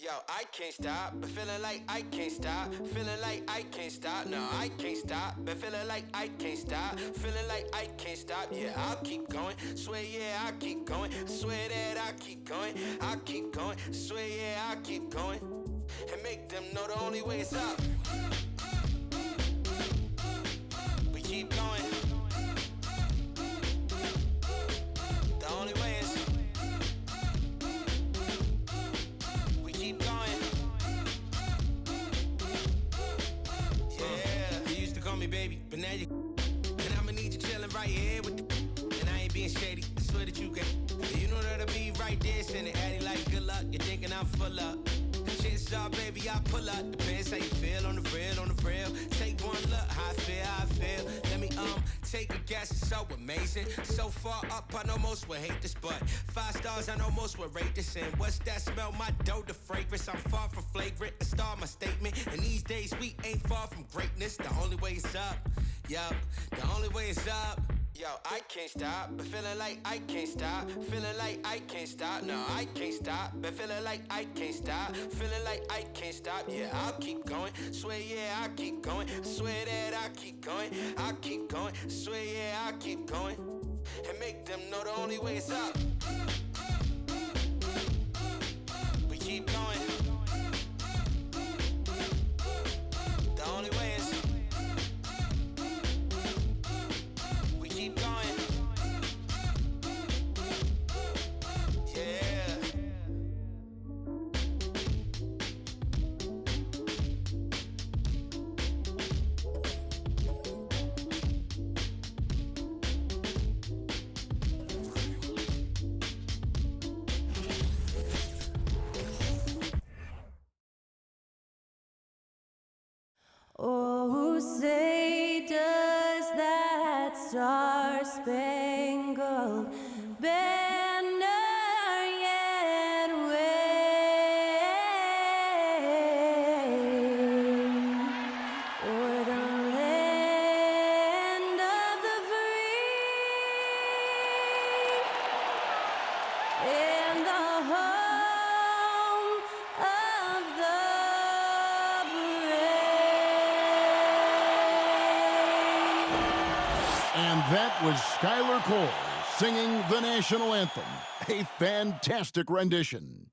Yo, I can't stop, but feeling like I can't stop. Feeling like I can't stop, no, I can't stop. But feeling like I can't stop. Feeling like I can't stop, yeah, I'll keep going. Swear, yeah, I'll keep going. Swear that I'll keep going. I'll keep going. Swear, yeah, I'll keep going. And make them know the only way is up. We keep going. The only way is we keep going. Yeah, you used to call me baby, but now you. And I'ma need you chilling right here with the. And I ain't being shady. I swear that you get. You know that I'll be right there, sending Addy like good luck. You're thinking I'm full up. Chances are, baby, I pull up. Depends how you feel on the real, on the real. Take one look, how I feel. Let me take a guess. It's so amazing. So far up, I know most would hate this, but 5 stars, I know most would rate this. And what's that smell? My dough, the fragrance. I'm far from flagrant. I start my statement. And these days we ain't far from greatness. The only way is up. Yup, the only way is up. Yo, I can't stop, but feeling like I can't stop. Feeling like I can't stop, no, I can't stop. But feeling like I can't stop. Feeling like I can't stop, yeah, I'll keep going. Swear, yeah, I'll keep going. Swear that I'll keep going. I'll keep going. Swear, yeah, I'll keep going. And make them know the only way is up. We keep going. The only way is we keep going. Yeah. Oh, say does that star-spangled banner yet wave o'er the land of the free and the home of the And that was Skylar Cole singing the national anthem. A fantastic rendition.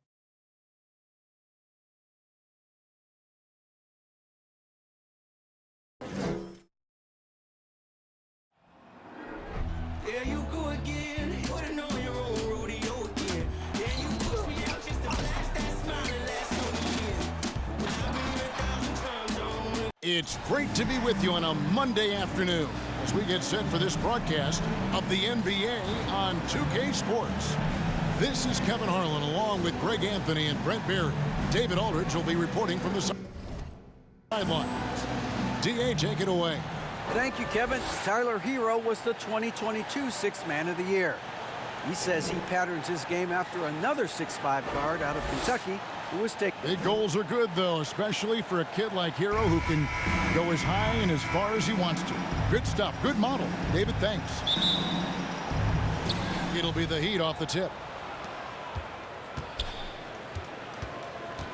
There you go again, putting on your own rodeo again. Yeah, you push me out just to blast that smile and last on the year. I've been here 1,000 times on. It's great to be with you on a Monday afternoon as we get set for this broadcast of the NBA on 2K Sports. This is Kevin Harlan along with Greg Anthony and Brent Barry. David Aldridge will be reporting from the sidelines. DA, take it away. Thank you, Kevin. Tyler Hero was the 2022 Sixth Man of the Year. He says he patterns his game after another 6'5" guard out of Kentucky who was taken. Big goals are good, though, especially for a kid like Hero who can go as high and as far as he wants to. Good stuff. Good model. David, thanks. It'll be the Heat off the tip.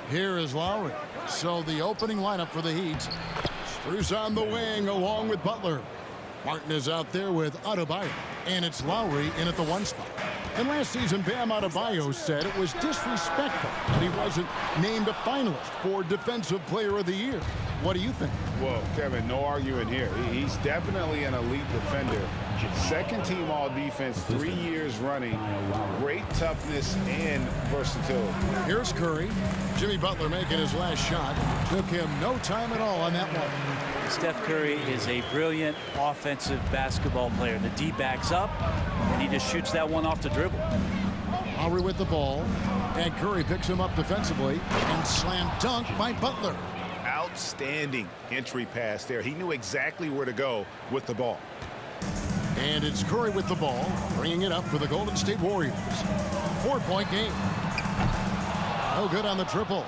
Here is Lowry. So the opening lineup for the Heat. Strus on the wing along with Butler. Martin is out there with Adebayo. And it's Lowry in at the 1 spot. And last season, Bam Adebayo said it was disrespectful that he wasn't named a finalist for Defensive Player of the Year. What do you think? Well, Kevin, no arguing here. He's definitely an elite defender. Second team all defense, 3 years running. Great toughness and versatility. Here's Curry. Jimmy Butler making his last shot. Took him no time at all on that one. Steph Curry is a brilliant offensive basketball player. The D backs up, and he just shoots that one off the dribble. Lowry with the ball, and Curry picks him up defensively, and slam dunk by Butler. Outstanding entry pass there. He knew exactly where to go with the ball. And it's Curry with the ball, bringing it up for the Golden State Warriors. 4-point game. No good on the triple.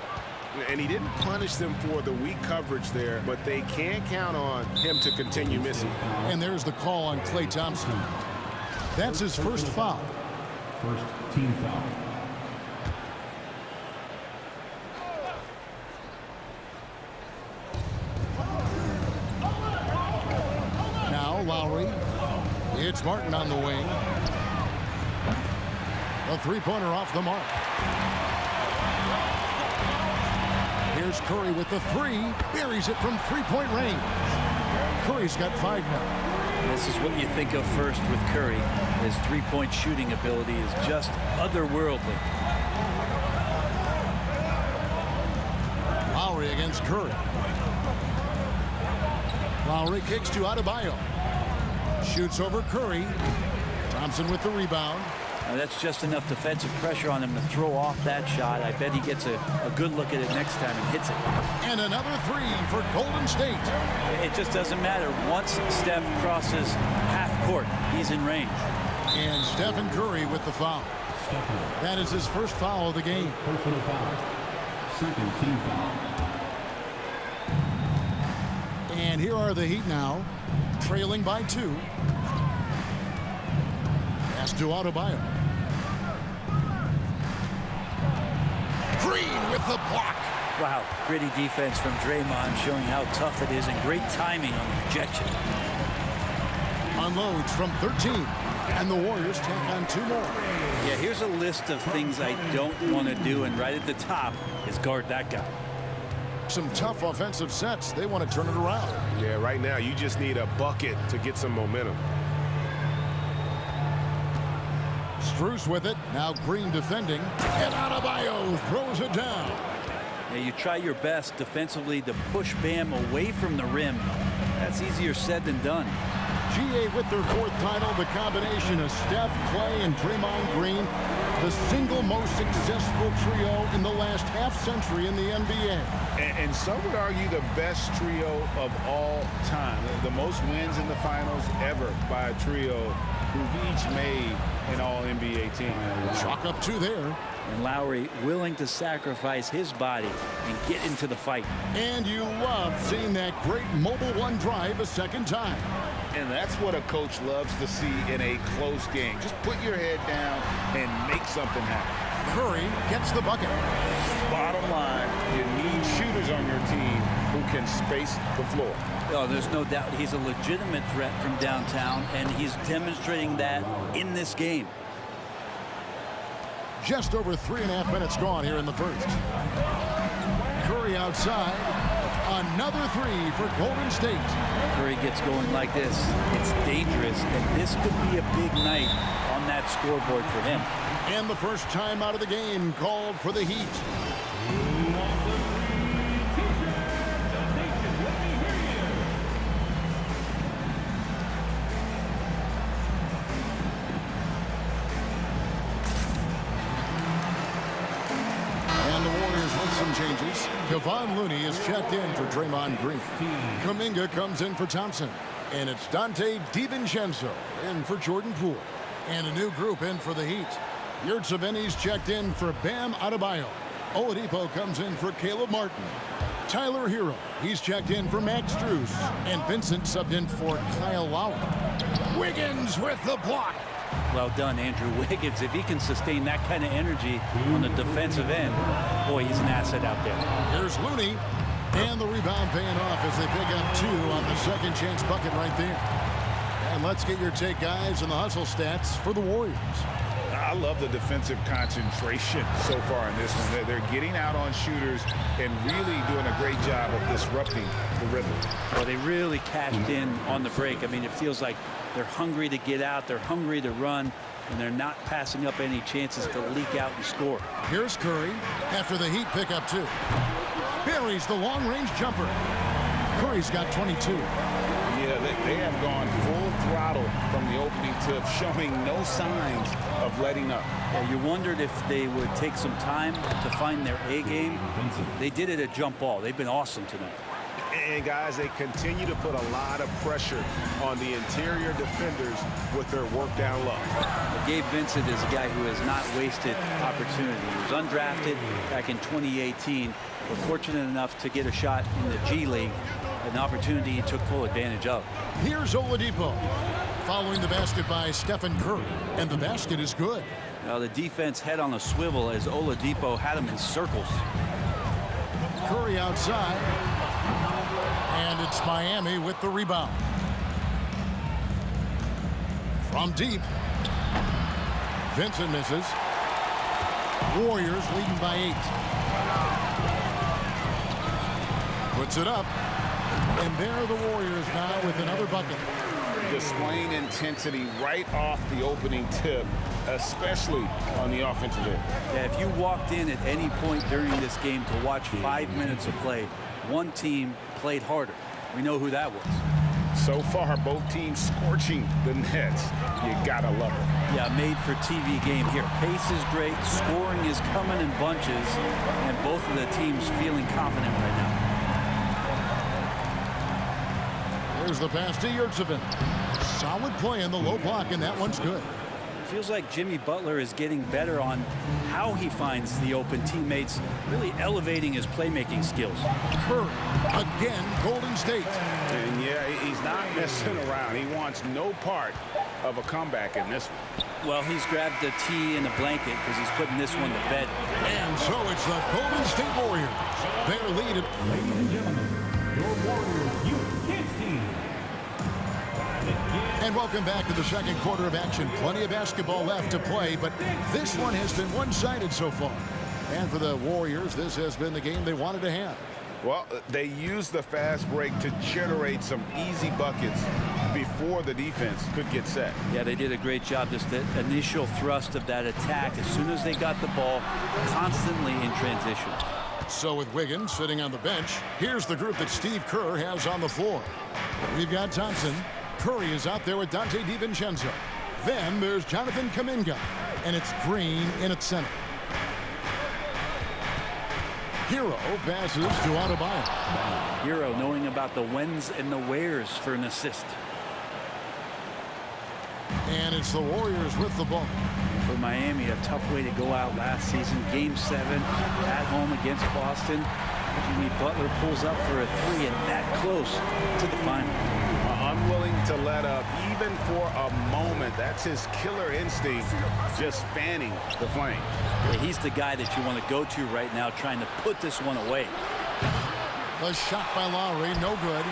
And he didn't punish them for the weak coverage there, but they can't count on him to continue missing. And there's the call on Klay Thompson. That's his first foul. First team foul. Martin on the wing. A three-pointer off the mark. Here's Curry with the three. Buries it from three-point range. Curry's got 5 now. This is what you think of first with Curry. His three-point shooting ability is just otherworldly. Lowry against Curry. Lowry kicks to Adebayo. Shoots over Curry. Thompson with the rebound. Now that's just enough defensive pressure on him to throw off that shot. I bet he gets a good look at it next time and hits it. And another three for Golden State. It just doesn't matter. Once Steph crosses half court, he's in range. And Stephen Curry with the foul. That is his first foul of the game. Personal foul. Second team foul. And here are the Heat now, trailing by 2. Pass to Adebayo. Green with the block. Wow, gritty defense from Draymond, showing how tough it is, and great timing on the rejection. Unloads from 13, and the Warriors take on 2 more. Yeah, here's a list of things I don't want to do, and right at the top is guard that guy. Some tough offensive sets. They want to turn it around. Yeah, right now you just need a bucket to get some momentum. Strus with it. Now Green defending. And Adebayo throws it down. Yeah, you try your best defensively to push Bam away from the rim. That's easier said than done. GA with their 4th title, the combination of Steph, Clay, and Draymond Green, the single most successful trio in the last half-century in the NBA. And some would argue the best trio of all time. The most wins in the finals ever by a trio who've each made an all-NBA team. Chalk up 2 there. And Lowry willing to sacrifice his body and get into the fight. And you love seeing that great mobile one drive a second time. And that's what a coach loves to see in a close game. Just put your head down and make something happen. Curry gets the bucket. Bottom line, you need shooters on your team who can space the floor. Oh, there's no doubt he's a legitimate threat from downtown, and he's demonstrating that in this game. Just over 3.5 minutes gone here in the first. Curry outside. Another three for Golden State. Curry gets going like this. It's dangerous, and this could be a big night on that scoreboard for him. And the first time out of the game called for the Heat. And the Warriors with some changes. Kevon Looney is checked in for Draymond Green. Kuminga comes in for Thompson. And it's Dante DiVincenzo in for Jordan Poole. And a new group in for the Heat. Yurtseven's checked in for Bam Adebayo. Oladipo comes in for Caleb Martin. Tyler Hero, he's checked in for Max Strus. And Vincent subbed in for Kyle Lowry. Wiggins with the block. Well done, Andrew Wiggins. If he can sustain that kind of energy on the defensive end, boy, he's an asset out there. Here's Looney. And the rebound paying off as they pick up 2 on the second chance bucket right there. And let's get your take, guys, on the hustle stats for the Warriors. I love the defensive concentration so far in this one. They're getting out on shooters and really doing a great job of disrupting the rhythm. Well, they really cashed in on the break. I mean, it feels like they're hungry to get out, they're hungry to run, and they're not passing up any chances to leak out and score. Here's Curry after the Heat pick up 2. Buries the long-range jumper. Curry's got 22. Yeah, they have gone full throttle from the opening tip, showing no signs of letting up. Yeah, you wondered if they would take some time to find their A game. They did it at jump ball. They've been awesome tonight. And guys, they continue to put a lot of pressure on the interior defenders with their work down low. Gabe Vincent is a guy who has not wasted opportunity. He was undrafted back in 2018, but fortunate enough to get a shot in the G League, an opportunity he took full advantage of. Here's Oladipo following the basket by Stephen Curry, and the basket is good. Now the defense head on a swivel as Oladipo had him in circles. Curry outside, and it's Miami with the rebound. From deep. Vincent misses. Warriors leading by 8. Puts it up. And there are the Warriors now with another bucket. Displaying intensity right off the opening tip, especially on the offensive end. Yeah, if you walked in at any point during this game to watch 5 minutes of play, one team played harder. We know who that was. So far, both teams scorching the nets. You gotta love it. Yeah, made for TV game here. Pace is great, scoring is coming in bunches, and both of the teams feeling confident right now. There's the pass to Yurtseven. Solid play in the low block, and that one's good. Feels like Jimmy Butler is getting better on how he finds the open teammates, really elevating his playmaking skills. Curry, again, Golden State. And yeah, he's not messing around. He wants no part of a comeback in this one. Well, he's grabbed the tee and a blanket because he's putting this one to bed. And so it's the Golden State Warriors. Their lead at... Ladies and gentlemen, your Warriors Youth Kids team. And welcome back to the second quarter of action. Plenty of basketball left to play, but this one has been one-sided so far. And for the Warriors, this has been the game they wanted to have. Well, they used the fast break to generate some easy buckets before the defense could get set. Yeah, they did a great job. Just the initial thrust of that attack, as soon as they got the ball, constantly in transition. So with Wiggins sitting on the bench, here's the group that Steve Kerr has on the floor. We've got Thompson. Curry is out there with Dante DiVincenzo. Then there's Jonathan Kuminga. And it's Green in at center. Hero passes to Adebayo. Hero knowing about the whens and the wheres for an assist. And it's the Warriors with the ball. For Miami, a tough way to go out last season. Game 7 at home against Boston. Jimmy Butler pulls up for a 3 and that close to the final. Unwilling to let up even for a moment. That's his killer instinct, just fanning the flame. Yeah, he's the guy that you want to go to right now, trying to put this one away. A shot by Lowry, no good.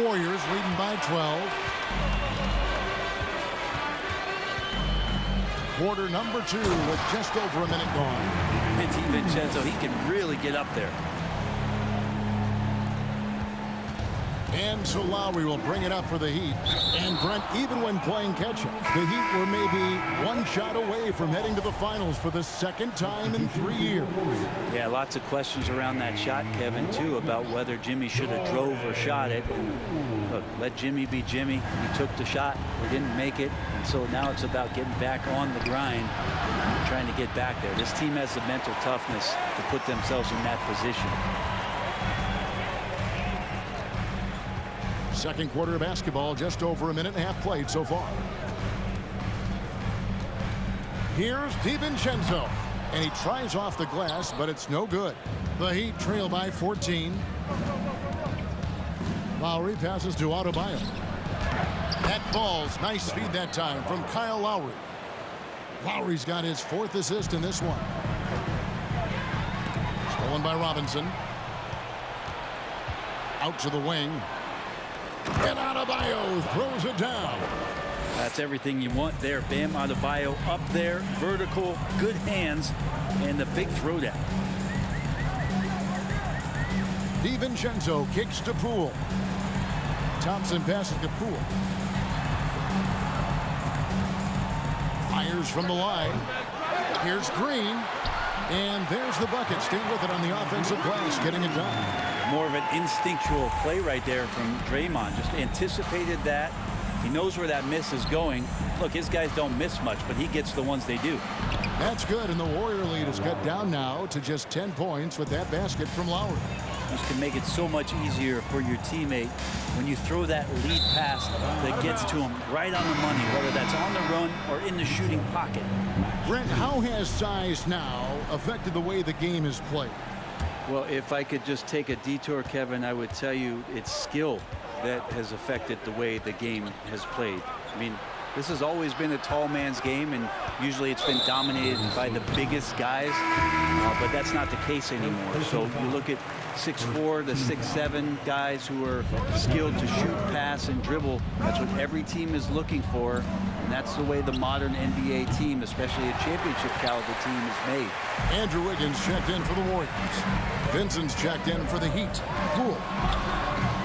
Warriors leading by 12. Quarter number 2 with just over a minute gone. And DiVincenzo, he can really get up there. And so Lowry will bring it up for the Heat. And Brent, even when playing catch-up, the Heat were maybe one shot away from heading to the finals for the second time in 3 years. Yeah, lots of questions around that shot, Kevin, too, about whether Jimmy should have drove or shot it. And look, let Jimmy be Jimmy. He took the shot. He didn't make it. And so now it's about getting back on the grind and trying to get back there. This team has the mental toughness to put themselves in that position. Second quarter of basketball, just over a minute and a half played so far. Here's DiVincenzo, and he tries off the glass, but it's no good. The Heat trail by 14. Lowry passes to Adebayo. That falls. Nice feed that time from Kyle Lowry. Lowry's got his 4th assist in this one. Stolen by Robinson. Out to the wing. And Adebayo throws it down. That's everything you want there. Bam Adebayo up there, vertical, good hands, and the big throwdown. DiVincenzo kicks to Poole. Thompson passes to Poole. Fires from the line. Here's Green. And there's the bucket. Stay with it on the offensive glass, getting it done. More of an instinctual play right there from Draymond. Just anticipated that. He knows where that miss is going. Look, his guys don't miss much, but he gets the ones they do. That's good, and the Warrior lead is cut down now to just 10 points with that basket from Lowry. This can make it so much easier for your teammate when you throw that lead pass that gets to him right on the money, whether that's on the run or in the shooting pocket. Brent, how has size now affected the way the game is played? Well, if I could just take a detour, Kevin, I would tell you it's skill that has affected the way the game has played. I mean, This has always been a tall man's game, and usually it's been dominated by the biggest guys, but that's not the case anymore. So if you look at 6'4" to 6'7" guys who are skilled to shoot, pass, and dribble, that's what every team is looking for, and that's the way the modern NBA team, especially a championship caliber team, is made. Andrew Wiggins checked in for the Warriors. Vincent's checked in for the Heat. Poole.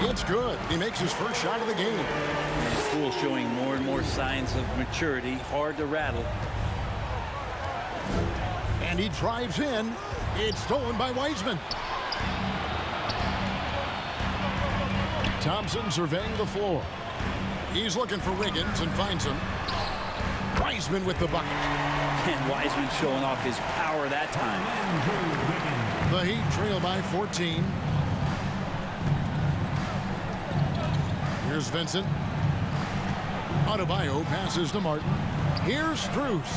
It's good. He makes his first shot of the game. And Poole showing more and more signs of maturity, hard to rattle. And he drives in. It's stolen by Wiseman. Thompson surveying the floor. He's looking for Wiggins and finds him. Wiseman with the bucket. And Wiseman showing off his power that time. The Heat trail by 14. Here's Vincent. Adebayo passes to Martin. Here's Strus.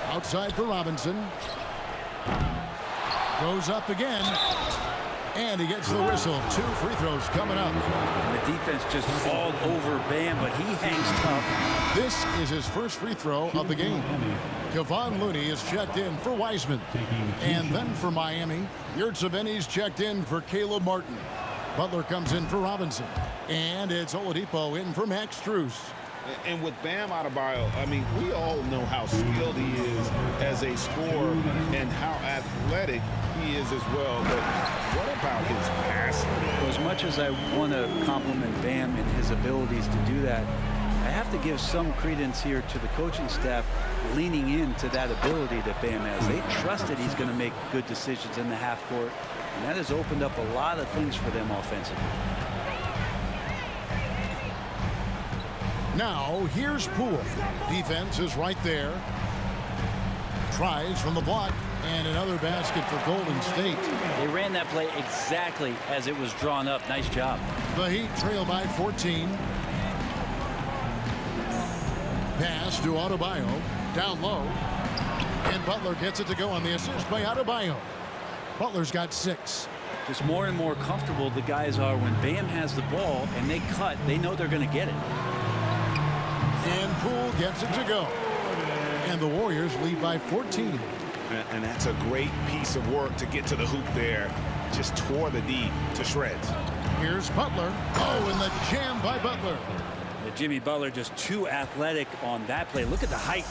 Outside for Robinson. Goes up again. And he gets the whistle. 2 free throws coming up. And the defense just all over Bam, but he hangs tough. This is his first free throw of the game. Kevon Looney is checked in for Wiseman. And then for Miami, Yurtseven's checked in for Caleb Martin. Butler comes in for Robinson. And it's Oladipo in for Max Strus. And with Bam Adebayo, I mean, we all know how skilled he is as a scorer and how athletic he is as well. But what about his passing? Well, as much as I want to compliment Bam and his abilities to do that, I have to give some credence here to the coaching staff leaning into that ability that Bam has. They trust that he's going to make good decisions in the half court, and that has opened up a lot of things for them offensively. Now, here's Poole. Defense is right there. Tries from the block, and another basket for Golden State. They ran that play exactly as it was drawn up. Nice job. The Heat trail by 14. Pass to Adebayo. Down low. And Butler gets it to go on the assist by Adebayo. Butler's got 6. Just more and more comfortable the guys are when Bam has the ball and they cut. They know they're going to get it. And Poole gets it to go. And the Warriors lead by 14. And that's a great piece of work to get to the hoop there. Just tore the D to shreds. Here's Butler. Oh, and the jam by Butler. Jimmy Butler just too athletic on that play. Look at the height.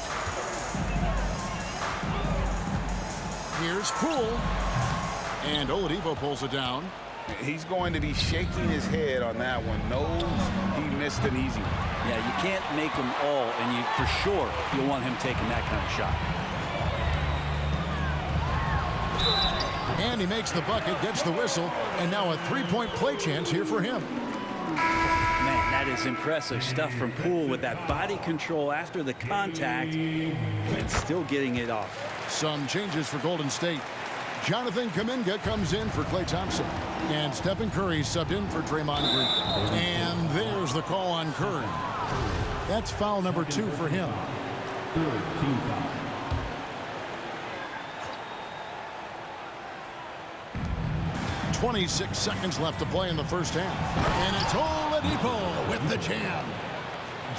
Here's Poole. And Oladipo pulls it down. He's going to be shaking his head on that one. Knows he missed an easy one. Yeah, you can't make them all, and you for sure you'll want him taking that kind of shot. And he makes the bucket, gets the whistle, and now a three-point play chance here for him. Man, that is impressive stuff from Poole with that body control after the contact and still getting it off. Some changes for Golden State. Jonathan Kuminga comes in for Klay Thompson. And Stephen Curry subbed in for Draymond Green. And there's the call on Curry. That's foul number 2 for him. 26 seconds left to play in the first half. And it's Oladipo with the jam.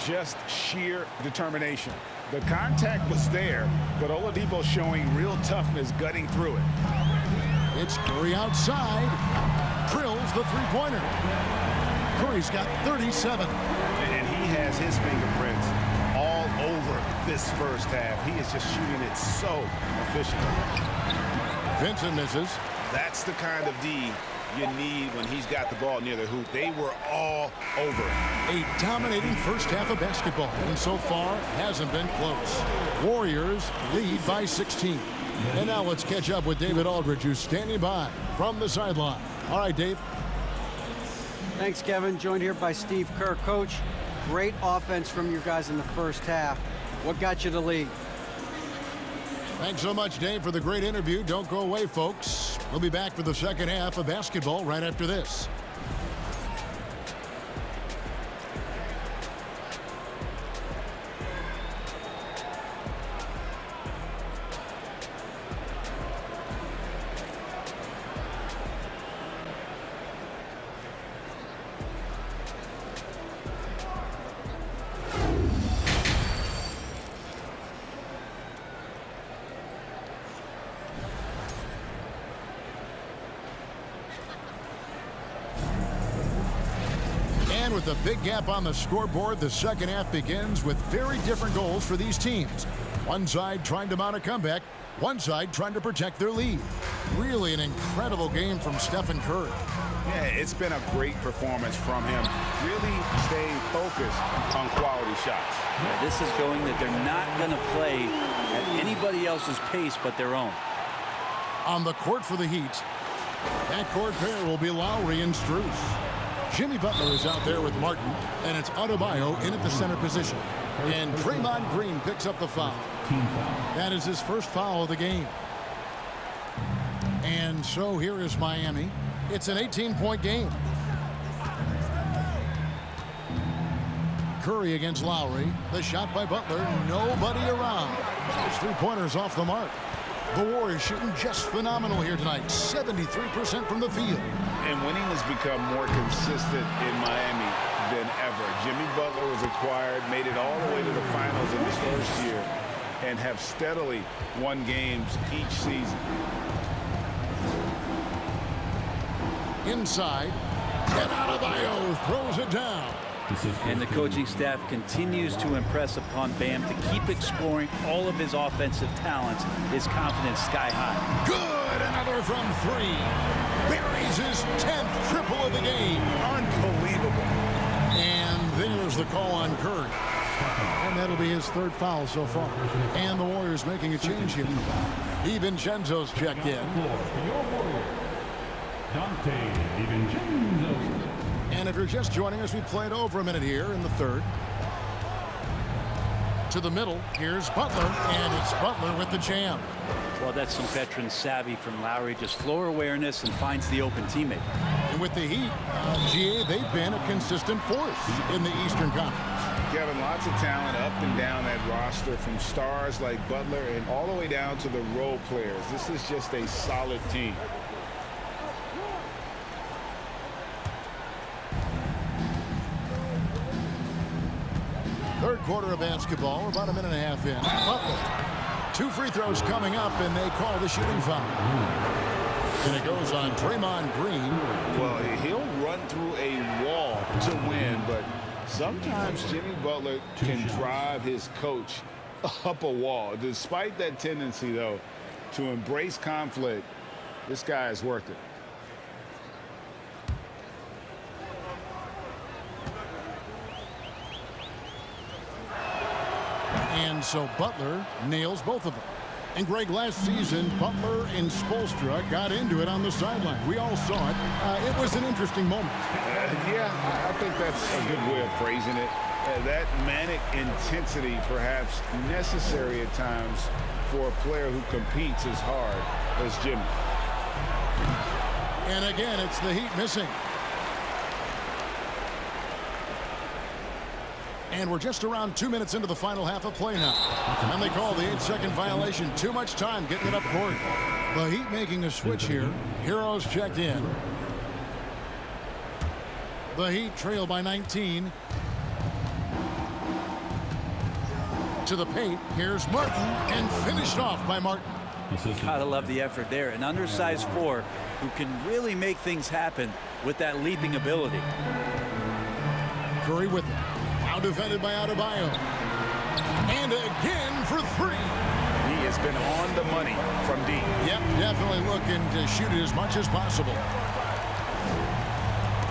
Just sheer determination. The contact was there, but Oladipo showing real toughness gutting through it. It's Curry outside. Drills the three-pointer. Curry's got 37. And he has his fingerprints all over this first half. He is just shooting it so efficiently. Vincent misses. That's the kind of D you need when he's got the ball near the hoop. They were all over it. A dominating first half of basketball, and so far hasn't been close. Warriors lead by 16. And now let's catch up with David Aldridge, who's standing by from the sideline. All right, Dave. Thanks, Kevin. Joined here by Steve Kerr. Coach, great offense from your guys in the first half. What got you the lead? Thanks so much, Dave, for the great interview. Don't go away, folks. We'll be back for the second half of basketball right after this. And with a big gap on the scoreboard, the second half begins with very different goals for these teams. One side trying to mount a comeback, one side trying to protect their lead. Really an incredible game from Stephen Curry. Yeah, it's been a great performance from him. Really staying focused on quality shots. Yeah, this is going that they're not going to play at anybody else's pace but their own. On the court for the Heat, that court pair will be Lowry and Strus. Jimmy Butler is out there with Martin, and it's Adebayo in at the center position. And Draymond Green picks up the foul. That is his first foul of the game. And so here is Miami. It's an 18-point game. Curry against Lowry. The shot by Butler. Nobody around. His three-pointers off the mark. The Warriors shooting just phenomenal here tonight. 73% from the field. And winning has become more consistent in Miami than ever. Jimmy Butler was acquired, made it all the way to the finals in his first year, and have steadily won games each season. Inside, and Adebayo throws it down. And the coaching staff continues to impress upon Bam to keep exploring all of his offensive talents, his confidence sky high. Good, another from three. Buries his 10th triple of the game. Unbelievable. And there's the call on Curry. And that'll be his third foul so far. And the Warriors making a change here. DiVincenzo's checked in. Dante DiVincenzo. And if you're just joining us, we played over a minute here in the third. To the middle, here's Butler, and it's Butler with the jam. Well, that's some veteran savvy from Lowry, just floor awareness and finds the open teammate. And with the Heat, GA, they've been a consistent force in the Eastern Conference. Kevin, lots of talent up and down that roster, from stars like Butler and all the way down to the role players. This is just a solid team. Third quarter of basketball, about a minute and a half in. Butler, 2 free throws coming up, and they call the shooting foul. And it goes on Draymond Green. Well, he'll run through a wall to win, but sometimes Jimmy Butler can drive his coach up a wall. Despite that tendency, though, to embrace conflict, this guy is worth it. And so Butler nails both of them. And Greg, last season, Butler and Spoelstra got into it on the sideline. We all saw it. It was an interesting moment. Yeah, I think that's a good way of phrasing it. That manic intensity, perhaps necessary at times for a player who competes as hard as Jimmy. And again, it's the Heat missing. And we're just around 2 minutes into the final half of play now. And they call the 8-second violation. Too much time getting it up court. The Heat making a switch here. Heroes checked in. The Heat trail by 19. To the paint. Here's Martin. And finished off by Martin. Gotta love the effort there. An undersized 4 who can really make things happen with that leaping ability. Curry with it. Now defended by Adebayo. And again for 3. He has been on the money from deep. Yep, definitely looking to shoot it as much as possible.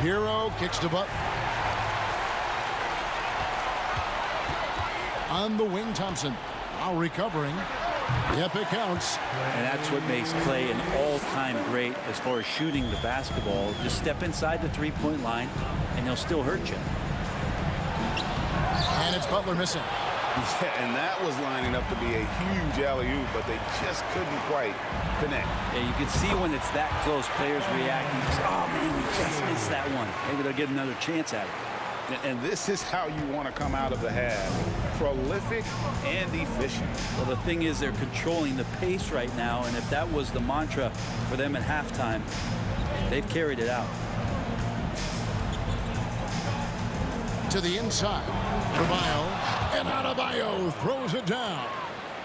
Hero kicks to Butler. On the wing, Thompson. Now recovering. Yep, it counts. And that's what makes Clay an all-time great as far as shooting the basketball. Just step inside the three-point line, and he'll still hurt you. And it's Butler missing. Yeah, and that was lining up to be a huge alley-oop, but they just couldn't quite connect. Yeah, you can see when it's that close, players reacting. Oh, man, we just missed that one. Maybe they'll get another chance at it. And this is how you want to come out of the half. Prolific and efficient. Well, the thing is they're controlling the pace right now, and if that was the mantra for them at halftime, they've carried it out. To the inside. Adebayo. And Adebayo throws it down.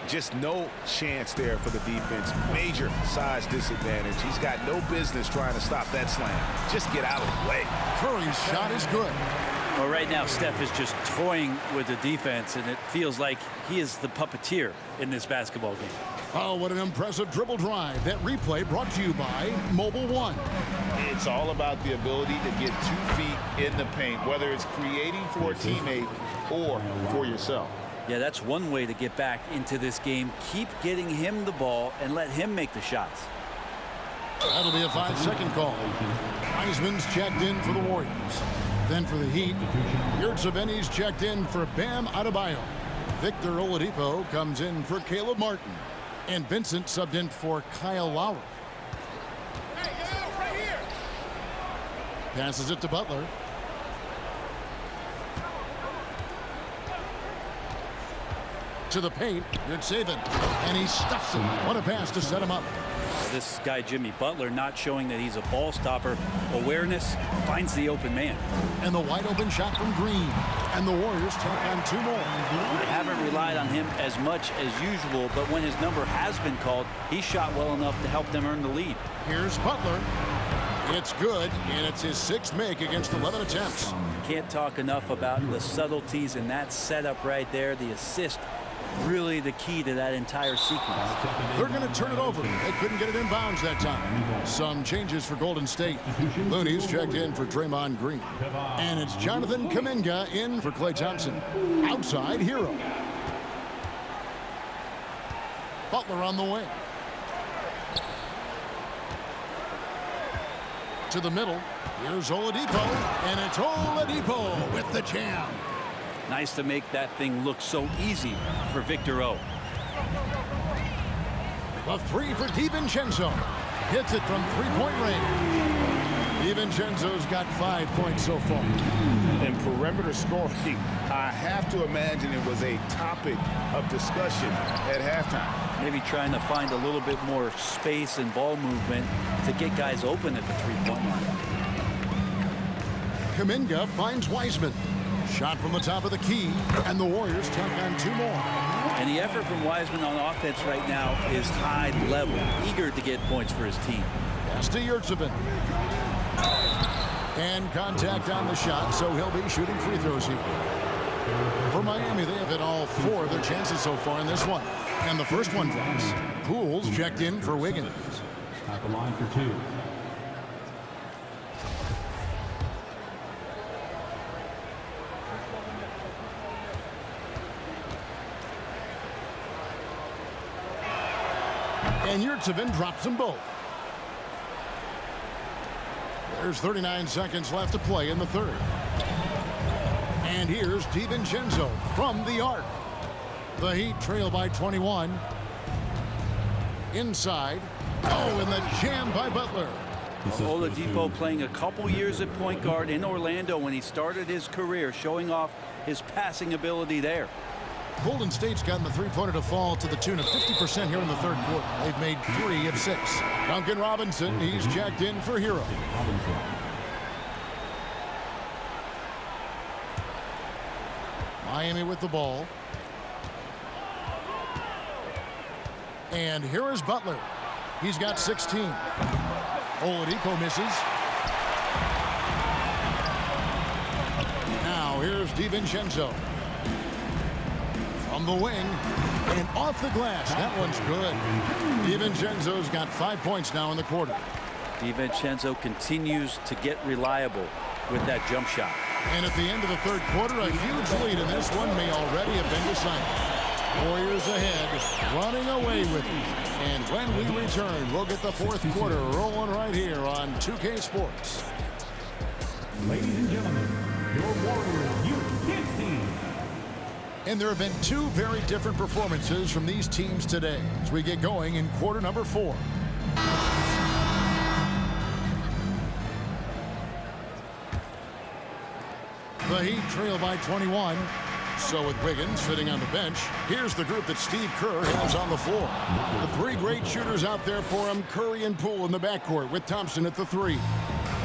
Just no chance there for the defense. Major size disadvantage. He's got no business trying to stop that slam. Just get out of the way. Curry's shot is good. Well, right now, Steph is just toying with the defense, and it feels like he is the puppeteer in this basketball game. Oh, what an impressive dribble drive. That replay brought to you by Mobile One. It's all about the ability to get 2 feet in the paint, whether it's creating for a teammate or for yourself. Yeah, that's one way to get back into this game. Keep getting him the ball and let him make the shots. That'll be a 5-second call. Wiseman's checked in for the Warriors. Then for the Heat, Yurtseven's checked in for Bam Adebayo. Victor Oladipo comes in for Caleb Martin. And Vincent subbed in for Kyle Lowry. Passes it to Butler. To the paint, Yurtseven. And he stuffs it. What a pass to set him up. This guy, Jimmy Butler, not showing that he's a ball stopper. Awareness, finds the open man. And the wide open shot from Green. And the Warriors take on 2 more. They haven't relied on him as much as usual, but when his number has been called, he shot well enough to help them earn the lead. Here's Butler. It's good, and it's his 6th make against 11 attempts. Can't talk enough about the subtleties in that setup right there. The assist, really the key to that entire sequence. They're going to turn it over. They couldn't get it in bounds that time. Some changes for Golden State. Looney's checked in for Draymond Green. And it's Jonathan Kuminga in for Klay Thompson. Outside, Hero. Butler on the wing. To the middle. Here's Oladipo. And it's Oladipo with the jam. Nice to make that thing look so easy for Victor O. A 3 for DiVincenzo. Hits it from 3-point range. DiVincenzo's got 5 points so far. And perimeter scoring, I have to imagine it was a topic of discussion at halftime. Maybe trying to find a little bit more space and ball movement to get guys open at the 3-point line. Kuminga finds Wiseman. Shot from the top of the key, and the Warriors take on 2 more. And the effort from Wiseman on offense right now is high level, eager to get points for his team. Pass to Yurtseven. And contact on the shot, so he'll be shooting free throws here. For Miami, they have hit all 4 of their chances so far in this one. And the first one drops. Poole's checked in for Wiggins. At the line for 2. And Yurtseven drops them both. There's 39 seconds left to play in the 3rd. And here's DiVincenzo from the arc. The Heat trail by 21. Inside. Oh, and the jam by Butler. Oladipo playing a couple years at point guard in Orlando when he started his career, showing off his passing ability there. Golden State's gotten the 3-pointer to fall to the tune of 50% here in the 3rd quarter. They've made 3 of 6. Duncan Robinson, he's checked in for Hero. Miami with the ball. And here is Butler. He's got 16. Oladipo misses. Now here's DiVincenzo. From the wing and off the glass. That one's good. DiVincenzo's got 5 points now in the quarter. DiVincenzo continues to get reliable with that jump shot. And at the end of the 3rd quarter, a huge lead, and this one may already have been decided. Warriors ahead, running away with it. And when we return, we'll get the 4th quarter rolling right here on 2K Sports. Ladies and gentlemen, your Warriors Youth Kids team. And there have been 2 very different performances from these teams today as we get going in quarter number 4. The Heat trail by 21. So with Wiggins sitting on the bench, here's the group that Steve Kerr has on the floor. The 3 great shooters out there for him, Curry and Poole in the backcourt with Thompson at the 3.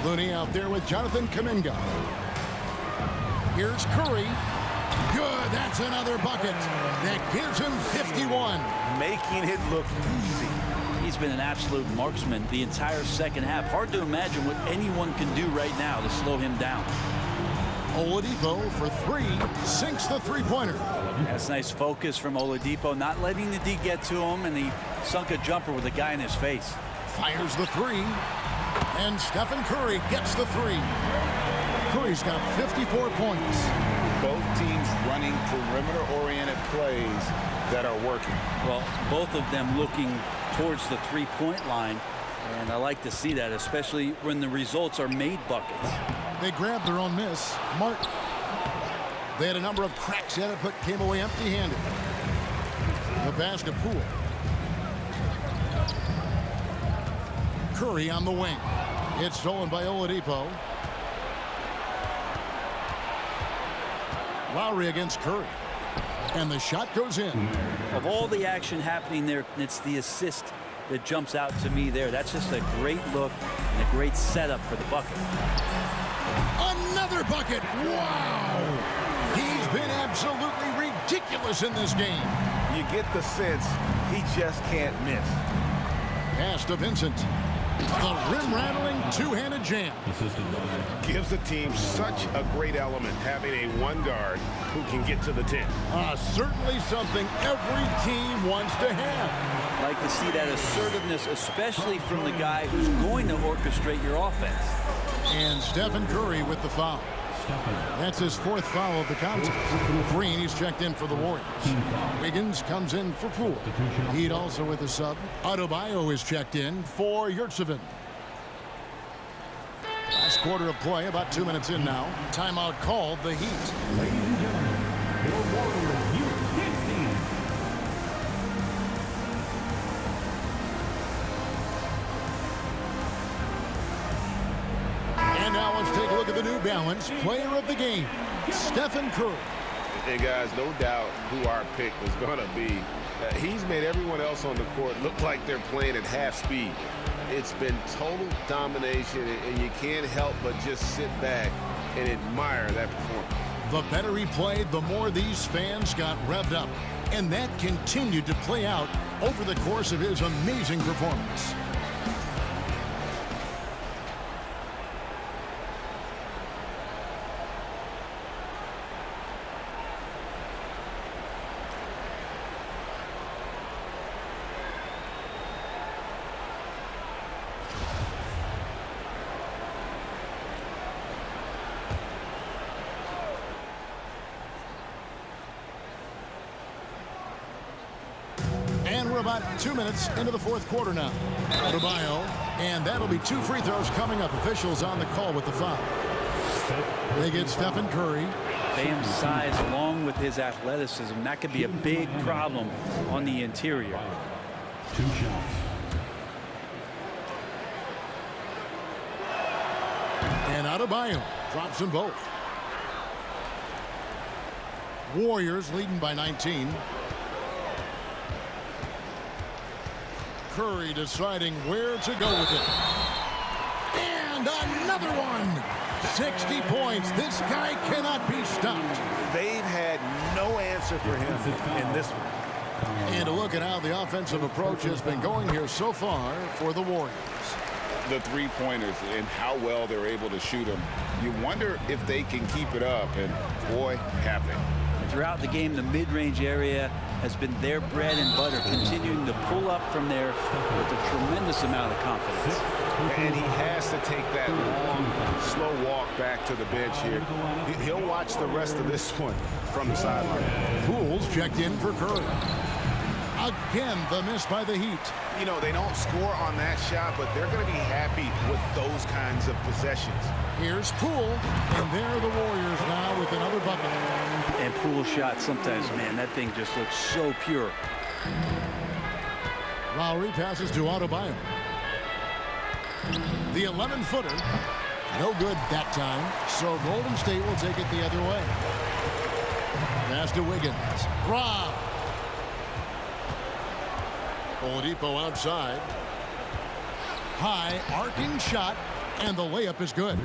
Looney out there with Jonathan Kuminga. Here's Curry. Good, that's another bucket. That gives him 51. Making it look easy. He's been an absolute marksman the entire second half. Hard to imagine what anyone can do right now to slow him down. Oladipo for three, sinks the three-pointer. That's nice focus from Oladipo, not letting the D get to him, and he sunk a jumper with a guy in his face. Fires the three, and Stephen Curry gets the three. Curry's got 54 points. Both teams running perimeter-oriented plays that are working. Well, both of them looking towards the three-point line, and I like to see that, especially when the results are made buckets. They grabbed their own miss. Martin. They had a number of cracks at it, but came away empty-handed. The pass to Poole. Curry on the wing. It's stolen by Oladipo. Lowry against Curry. And the shot goes in. Of all the action happening there, it's the assist that jumps out to me there. That's just a great look and a great setup for the bucket. Another bucket. Wow. He's been absolutely ridiculous in this game. You get the sense he just can't miss. Pass to Vincent. The rim-rattling two-handed jam. Gives the team such a great element having a one guard who can get to the 10. Certainly something every team wants to have. Like to see that assertiveness, especially from the guy who's going to orchestrate your offense. And Stephen Curry with the foul. That's his fourth foul of the contest. Green, he's checked in for the Warriors. Wiggins comes in for Poole. Heat also with a sub. Adebayo is checked in for Yurtseven. Last quarter of play, about 2 minutes in now. Timeout called, the Heat. Ladies and gentlemen, your Warriors Youth Kids team. And now let's take a look at the New Balance player of the game, Stephen Curry. And guys, no doubt who our pick was going to be. He's made everyone else on the court look like they're playing at half speed. It's been total domination, and you can't help but just sit back and admire that performance. The better he played, the more these fans got revved up. And that continued to play out over the course of his amazing performance. And we're about 2 minutes into the fourth quarter now. Adebayo, and that'll be 2 free throws coming up. Officials on the call with the foul. They get Stephen Curry. Bam's size along with his athleticism, that could be a big problem on the interior. 2 shots. And Adebayo drops them both. Warriors leading by 19. Curry deciding where to go with it. And another one. 60 points. This guy cannot be stopped. They've had no answer for him in this one. And a look at how the offensive approach has been going here so far for the Warriors. The three-pointers and how well they're able to shoot them. You wonder if they can keep it up, and boy, have they. Throughout the game, the mid-range area has been their bread and butter, continuing to pull up from there with a tremendous amount of confidence. And he has to take that long, slow walk back to the bench here. He'll watch the rest of this one from the sideline. Poole's checked in for Curry. Again, the miss by the Heat. You know, they don't score on that shot, but they're going to be happy with those kinds of possessions. Here's Poole, and there are the Warriors now with another bucket. And Poole shot sometimes, man, that thing just looks so pure. Lowry passes to Adebayo. The 11-footer, no good that time, so Golden State will take it the other way. Pass to Wiggins. Rob. Oladipo outside. High, arcing shot, and the layup is good.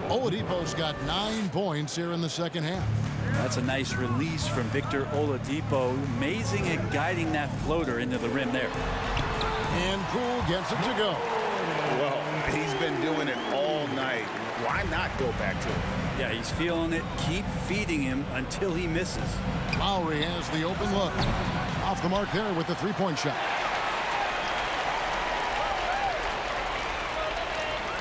Oladipo's got 9 points here in the second half. That's a nice release from Victor Oladipo. Amazing at guiding that floater into the rim there. And Poole gets it to go. Well, he's been doing it all night. Why not go back to it? Yeah, he's feeling it. Keep feeding him until he misses. Lowry has the open look. Off the mark there with the three-point shot.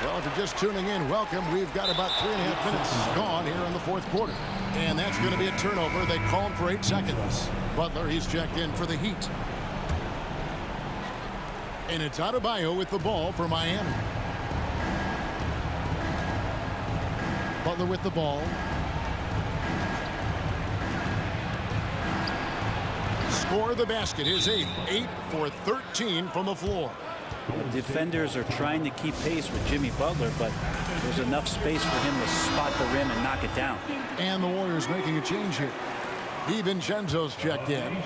Well, if you're just tuning in, welcome. We've got about 3.5 minutes gone here in the fourth quarter. And that's going to be a turnover. They call him for 8 seconds. Butler, he's checked in for the Heat. And it's Adebayo with the ball for Miami. Butler with the ball. Score the basket, his 8th. 8 for 13 from the floor. The defenders are trying to keep pace with Jimmy Butler, but there's enough space for him to spot the rim and knock it down. And the Warriors making a change here. DiVincenzo's checked in.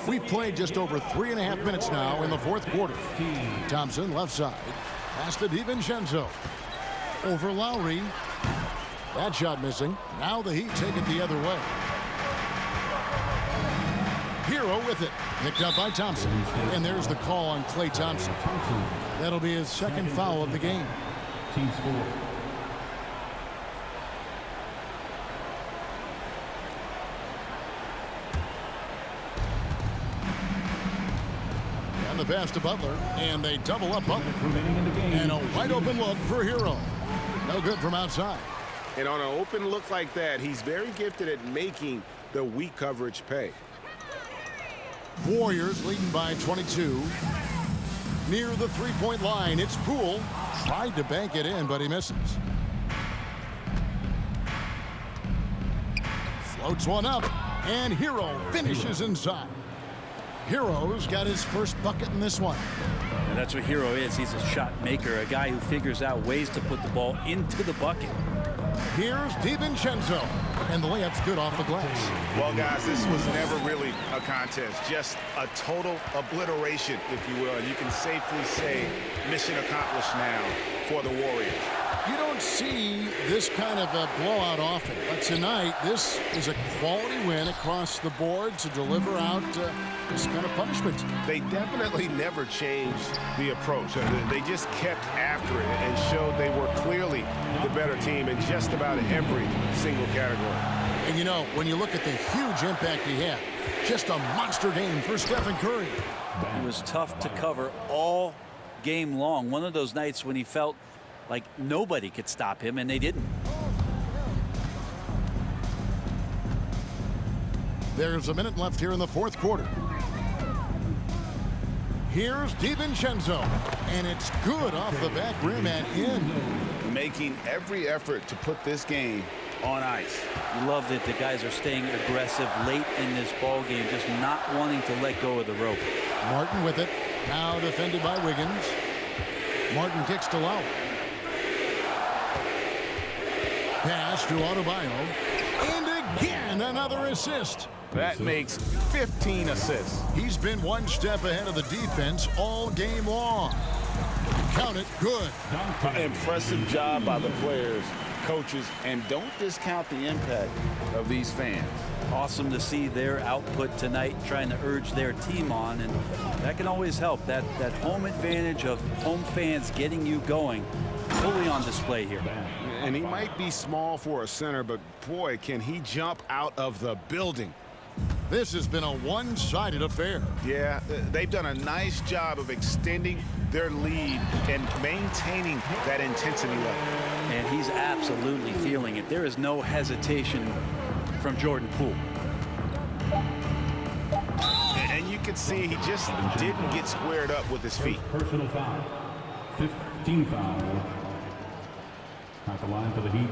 We've played just over 3.5 minutes now in the fourth quarter. Thompson left side. Pass to DiVincenzo. Over Lowry. That shot missing. Now the Heat take it the other way. Hero with it. Picked up by Thompson. And there's the call on Klay Thompson. That'll be his second foul of the game. Team's four. And the pass to Butler. And they double up Butler. And a wide open look for Hero. No good from outside. And on an open look like that, he's very gifted at making the weak coverage pay. Warriors leading by 22. Near the three-point line, it's Poole. Tried to bank it in, but he misses. Floats one up, and Hero finishes inside. Hero's got his first bucket in this one. And that's what Hero is. He's a shot maker, a guy who figures out ways to put the ball into the bucket. Here's DiVincenzo, and the layup's good off the glass. Well, guys, this was never really a contest, just a total obliteration, if you will. And you can safely say mission accomplished now for the Warriors. You don't see this kind of a blowout often, but tonight this is a quality win across the board to deliver out this kind of punishment. They definitely never changed the approach. They just kept after it and showed they were clearly the better team in just about every single category. And you know, when you look at the huge impact he had, just a monster game for Stephen Curry. It was tough to cover all game long. One of those nights when he felt like nobody could stop him, and they didn't. There's a minute left here in the fourth quarter. Here's DiVincenzo, and it's good off the back rim and in. Making every effort to put this game on ice. You love that the guys are staying aggressive late in this ball game, just not wanting to let go of the rope. Martin with it, now defended by Wiggins. Martin kicks to Lowry. Pass to Adebayo. And again, another assist. That makes 15 assists. He's been one step ahead of the defense all game long. Count it, good. Impressive job by the players, coaches, and don't discount the impact of these fans. Awesome to see their output tonight, trying to urge their team on, and that can always help. That home advantage of home fans getting you going, fully on display here. And he might be small for a center, but boy, can he jump out of the building. This has been a one-sided affair. Yeah, they've done a nice job of extending their lead and maintaining that intensity level. And he's absolutely feeling it. There is no hesitation from Jordan Poole. And you can see he just didn't get squared up with his feet. Personal foul. 15 foul. At the line for the Heat,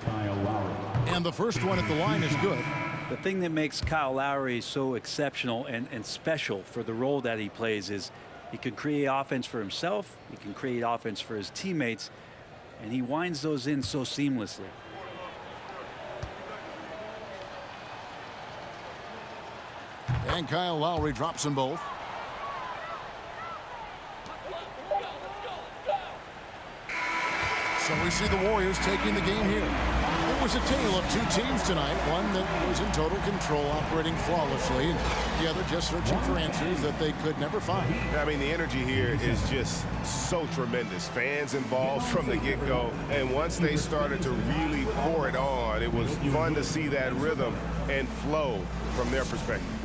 Kyle Lowry. And the first one at the line is good. The thing that makes Kyle Lowry so exceptional and special for the role that he plays is he can create offense for himself, he can create offense for his teammates, and he winds those in so seamlessly. And Kyle Lowry drops them both. So we see the Warriors taking the game here. It was a tale of two teams tonight, one that was in total control, operating flawlessly, and the other just searching for answers that they could never find. I mean, the energy here is just so tremendous. Fans involved from the get-go, and once they started to really pour it on, it was fun to see that rhythm and flow from their perspective.